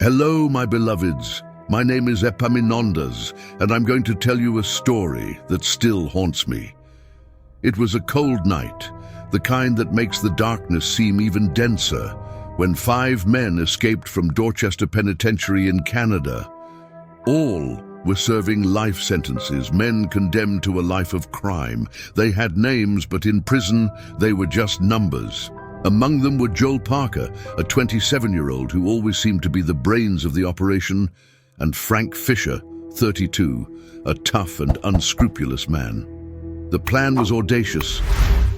Hello, my beloveds. My name is Epaminondas, and I'm going to tell you a story that still haunts me. It was a cold night, the kind that makes the darkness seem even denser, when 5 men escaped from Dorchester Penitentiary in Canada. All were serving life sentences, men condemned to a life of crime. They had names, but in prison they were just numbers. Among them were Joel Parker, a 27-year-old who always seemed to be the brains of the operation, and Frank Fisher, 32, a tough and unscrupulous man. The plan was audacious,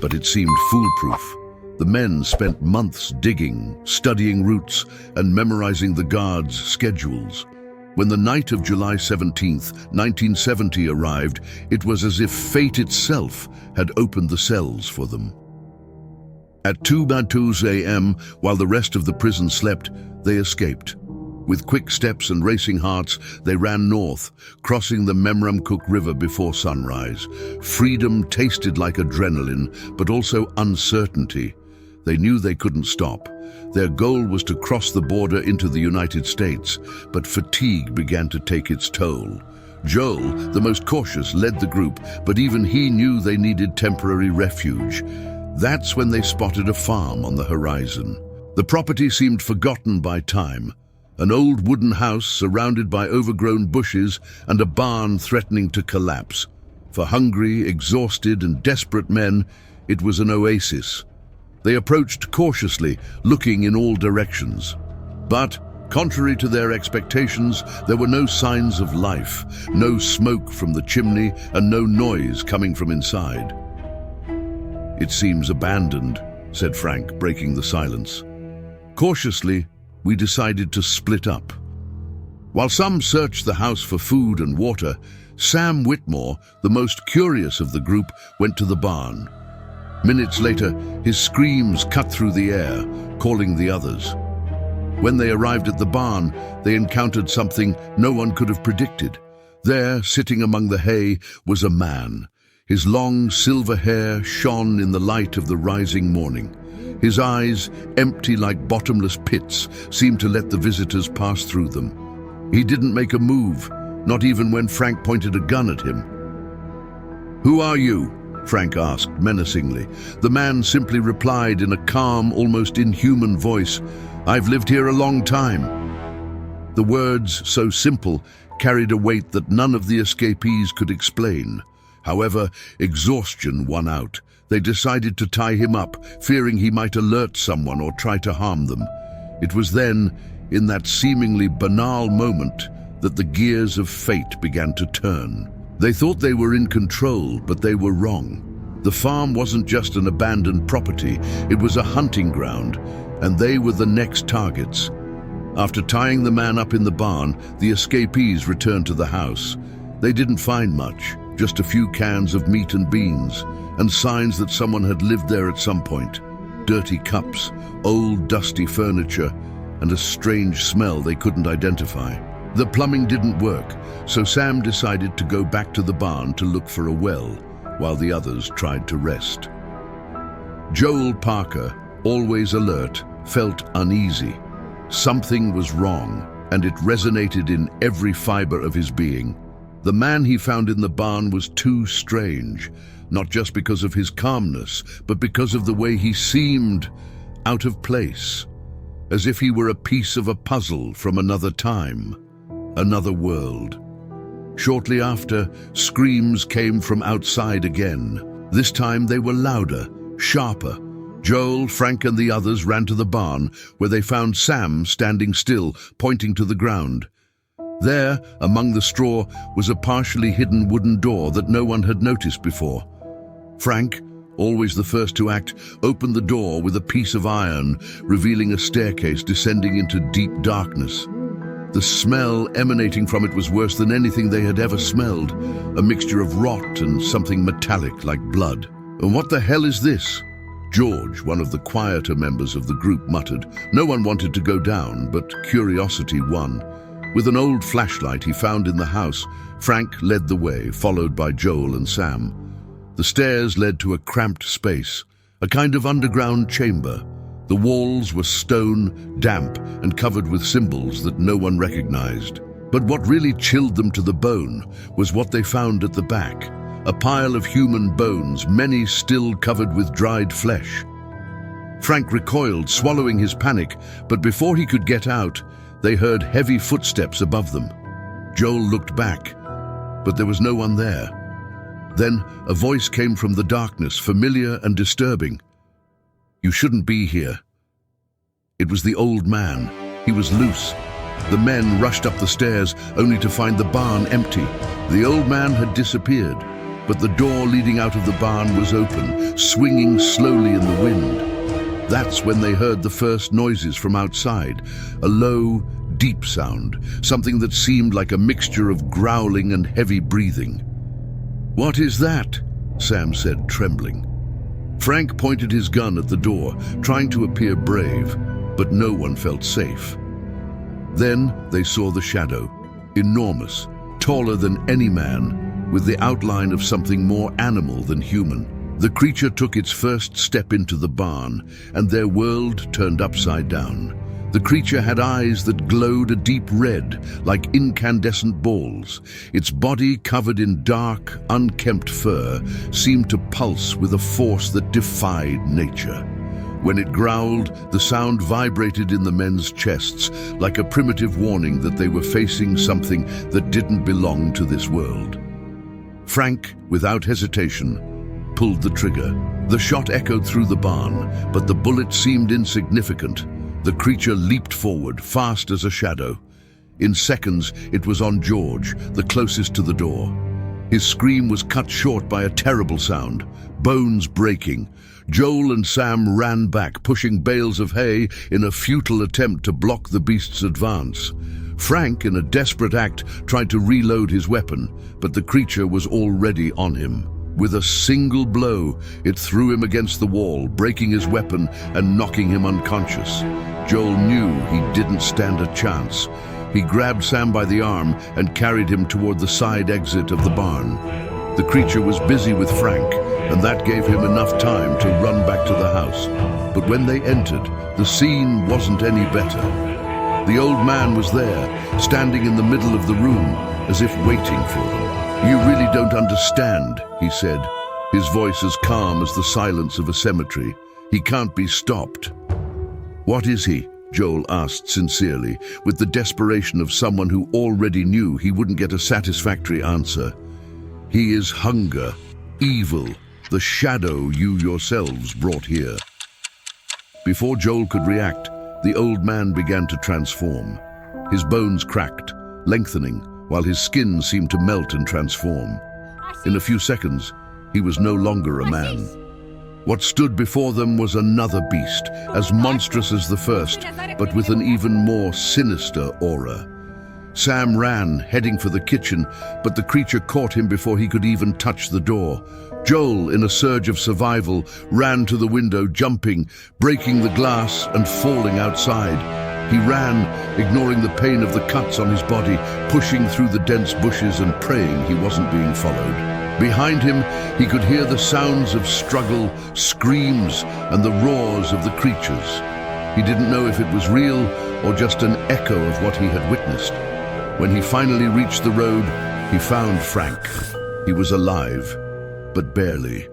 but it seemed foolproof. The men spent months digging, studying routes, and memorizing the guards' schedules. When the night of July 17th, 1970 arrived, it was as if fate itself had opened the cells for them. At 2:02 a.m., while the rest of the prison slept, they escaped. With quick steps and racing hearts, they ran north, crossing the Memramcook River before sunrise. Freedom tasted like adrenaline, but also uncertainty. They knew they couldn't stop. Their goal was to cross the border into the United States, but fatigue began to take its toll. Joel, the most cautious, led the group, but even he knew they needed temporary refuge. That's when they spotted a farm on the horizon. The property seemed forgotten by time. An old wooden house surrounded by overgrown bushes and a barn threatening to collapse. For hungry, exhausted, and desperate men, it was an oasis. They approached cautiously, looking in all directions. But, contrary to their expectations, there were no signs of life, no smoke from the chimney, and no noise coming from inside. "It seems abandoned," said Frank, breaking the silence. Cautiously, we decided to split up. While some searched the house for food and water, Sam Whitmore, the most curious of the group, went to the barn. Minutes later, his screams cut through the air, calling the others. When they arrived at the barn, they encountered something no one could have predicted. There, sitting among the hay, was a man. His long silver hair shone in the light of the rising morning. His eyes, empty like bottomless pits, seemed to let the visitors pass through them. He didn't make a move, not even when Frank pointed a gun at him. "Who are you?" Frank asked menacingly. The man simply replied in a calm, almost inhuman voice, "I've lived here a long time." The words, so simple, carried a weight that none of the escapees could explain. However, exhaustion won out. They decided to tie him up, fearing he might alert someone or try to harm them. It was then, in that seemingly banal moment, that the gears of fate began to turn. They thought they were in control, but they were wrong. The farm wasn't just an abandoned property, it was a hunting ground, and they were the next targets. After tying the man up in the barn, the escapees returned to the house. They didn't find much, just a few cans of meat and beans, and signs that someone had lived there at some point. Dirty cups, old dusty furniture, and a strange smell they couldn't identify. The plumbing didn't work, so Sam decided to go back to the barn to look for a well, while the others tried to rest. Joel Parker, always alert, felt uneasy. Something was wrong, and it resonated in every fiber of his being. The man he found in the barn was too strange, not just because of his calmness, but because of the way he seemed out of place, as if he were a piece of a puzzle from another time, another world. Shortly after, screams came from outside again. This time they were louder, sharper. Joel, Frank, and the others ran to the barn, where they found Sam standing still, pointing to the ground. There, among the straw, was a partially hidden wooden door that no one had noticed before. Frank, always the first to act, opened the door with a piece of iron, revealing a staircase descending into deep darkness. The smell emanating from it was worse than anything they had ever smelled, a mixture of rot and something metallic like blood. "And what the hell is this?" George, one of the quieter members of the group, muttered. No one wanted to go down, but curiosity won. With an old flashlight he found in the house, Frank led the way, followed by Joel and Sam. The stairs led to a cramped space, a kind of underground chamber. The walls were stone, damp, and covered with symbols that no one recognized. But what really chilled them to the bone was what they found at the back, a pile of human bones, many still covered with dried flesh. Frank recoiled, swallowing his panic, but before he could get out, they heard heavy footsteps above them. Joel looked back, but there was no one there. Then a voice came from the darkness, familiar and disturbing. "You shouldn't be here." It was the old man. He was loose. The men rushed up the stairs, only to find the barn empty. The old man had disappeared, but the door leading out of the barn was open, swinging slowly in the wind. That's when they heard the first noises from outside, a low, deep sound, something that seemed like a mixture of growling and heavy breathing. "What is that?" Sam said, trembling. Frank pointed his gun at the door, trying to appear brave, but no one felt safe. Then they saw the shadow, enormous, taller than any man, with the outline of something more animal than human. The creature took its first step into the barn, and their world turned upside down. The creature had eyes that glowed a deep red, like incandescent balls. Its body, covered in dark, unkempt fur, seemed to pulse with a force that defied nature. When it growled, the sound vibrated in the men's chests, like a primitive warning that they were facing something that didn't belong to this world. Frank, without hesitation, pulled the trigger. The shot echoed through the barn, but the bullet seemed insignificant. The creature leaped forward, fast as a shadow. In seconds, it was on George, the closest to the door. His scream was cut short by a terrible sound, bones breaking. Joel and Sam ran back, pushing bales of hay in a futile attempt to block the beast's advance. Frank, in a desperate act, tried to reload his weapon, but the creature was already on him. With a single blow, it threw him against the wall, breaking his weapon and knocking him unconscious. Joel knew he didn't stand a chance. He grabbed Sam by the arm and carried him toward the side exit of the barn. The creature was busy with Frank, and that gave him enough time to run back to the house. But when they entered, the scene wasn't any better. The old man was there, standing in the middle of the room, as if waiting for them. "You really don't understand," he said, his voice as calm as the silence of a cemetery. "He can't be stopped." "What is he?" Joel asked sincerely, with the desperation of someone who already knew he wouldn't get a satisfactory answer. "He is hunger, evil, the shadow you yourselves brought here." Before Joel could react, the old man began to transform. His bones cracked, lengthening, while his skin seemed to melt and transform. In a few seconds, he was no longer a man. What stood before them was another beast, as monstrous as the first, but with an even more sinister aura. Sam ran, heading for the kitchen, but the creature caught him before he could even touch the door. Joel, in a surge of survival, ran to the window, jumping, breaking the glass and falling outside. He ran, ignoring the pain of the cuts on his body, pushing through the dense bushes and praying he wasn't being followed. Behind him, he could hear the sounds of struggle, screams, and the roars of the creatures. He didn't know if it was real or just an echo of what he had witnessed. When he finally reached the road, he found Frank. He was alive, but barely.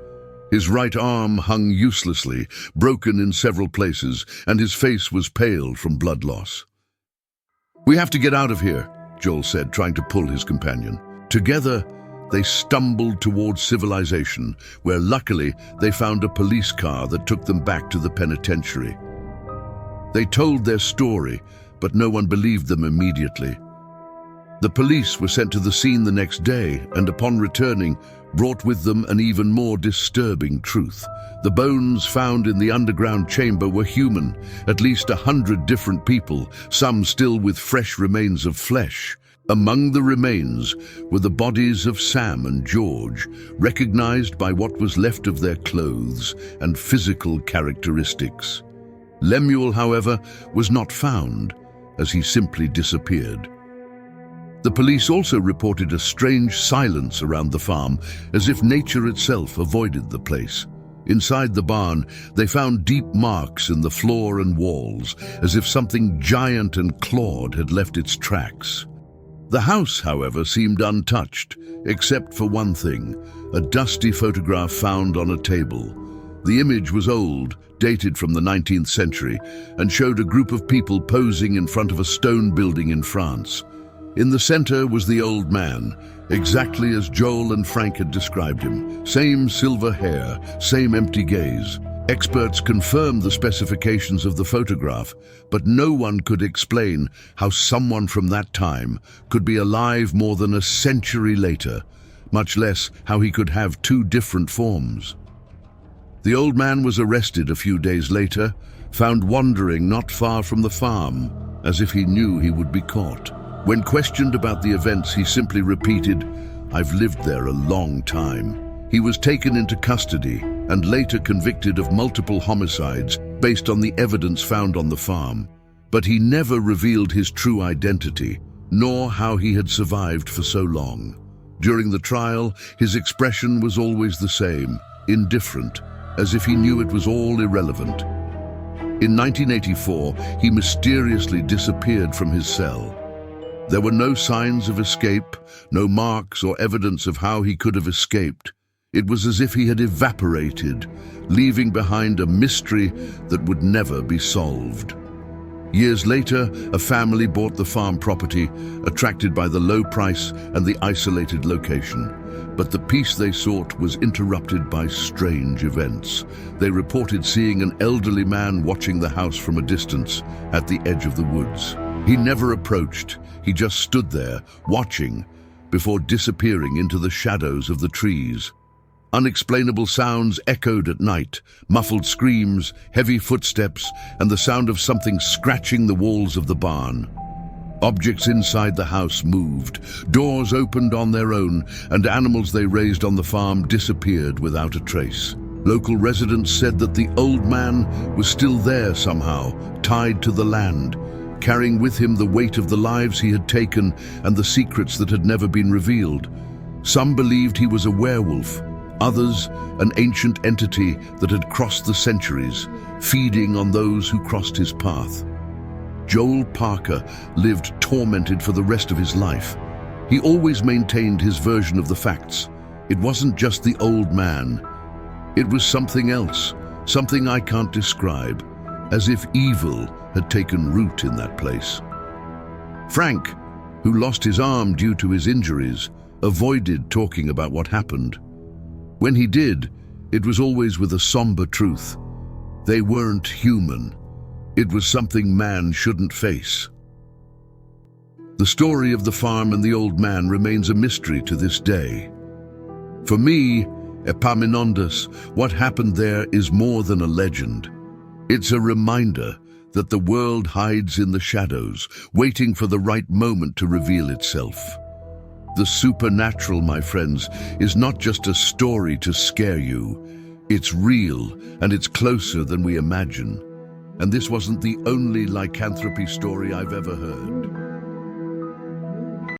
His right arm hung uselessly, broken in several places, and his face was pale from blood loss. "We have to get out of here," Joel said, trying to pull his companion. Together, they stumbled towards civilization, where luckily they found a police car that took them back to the penitentiary. They told their story, but no one believed them immediately. The police were sent to the scene the next day, and upon returning, brought with them an even more disturbing truth. The bones found in the underground chamber were human, at least 100 different people, some still with fresh remains of flesh. Among the remains were the bodies of Sam and George, recognized by what was left of their clothes and physical characteristics. Lemuel, however, was not found, as he simply disappeared. The police also reported a strange silence around the farm, as if nature itself avoided the place. Inside the barn, they found deep marks in the floor and walls, as if something giant and clawed had left its tracks. The house, however, seemed untouched, except for one thing, a dusty photograph found on a table. The image was old, dated from the 19th century, and showed a group of people posing in front of a stone building in France. In the center was the old man, exactly as Joel and Frank had described him. Same silver hair, same empty gaze. Experts confirmed the specifications of the photograph, but no one could explain how someone from that time could be alive more than a century later, much less how he could have two different forms. The old man was arrested a few days later, found wandering not far from the farm, as if he knew he would be caught. When questioned about the events, he simply repeated, "I've lived there a long time." He was taken into custody and later convicted of multiple homicides based on the evidence found on the farm. But he never revealed his true identity, nor how he had survived for so long. During the trial, his expression was always the same, indifferent, as if he knew it was all irrelevant. In 1984, he mysteriously disappeared from his cell. There were no signs of escape, no marks or evidence of how he could have escaped. It was as if he had evaporated, leaving behind a mystery that would never be solved. Years later, a family bought the farm property, attracted by the low price and the isolated location. But the peace they sought was interrupted by strange events. They reported seeing an elderly man watching the house from a distance at the edge of the woods. He never approached, he just stood there, watching, before disappearing into the shadows of the trees. Unexplainable sounds echoed at night, muffled screams, heavy footsteps, and the sound of something scratching the walls of the barn. Objects inside the house moved, doors opened on their own, and animals they raised on the farm disappeared without a trace. Local residents said that the old man was still there somehow, tied to the land, carrying with him the weight of the lives he had taken and the secrets that had never been revealed. Some believed he was a werewolf, others an ancient entity that had crossed the centuries, feeding on those who crossed his path. Joel Parker lived tormented for the rest of his life. He always maintained his version of the facts. It wasn't just the old man. It was something else, something I can't describe, as if evil had taken root in that place. Frank, who lost his arm due to his injuries, avoided talking about what happened. When he did, it was always with a somber truth. They weren't human. It was something man shouldn't face. The story of the farm and the old man remains a mystery to this day. For me, Epaminondas, what happened there is more than a legend. It's a reminder that the world hides in the shadows, waiting for the right moment to reveal itself. The supernatural, my friends, is not just a story to scare you. It's real, and it's closer than we imagine. And this wasn't the only lycanthropy story I've ever heard.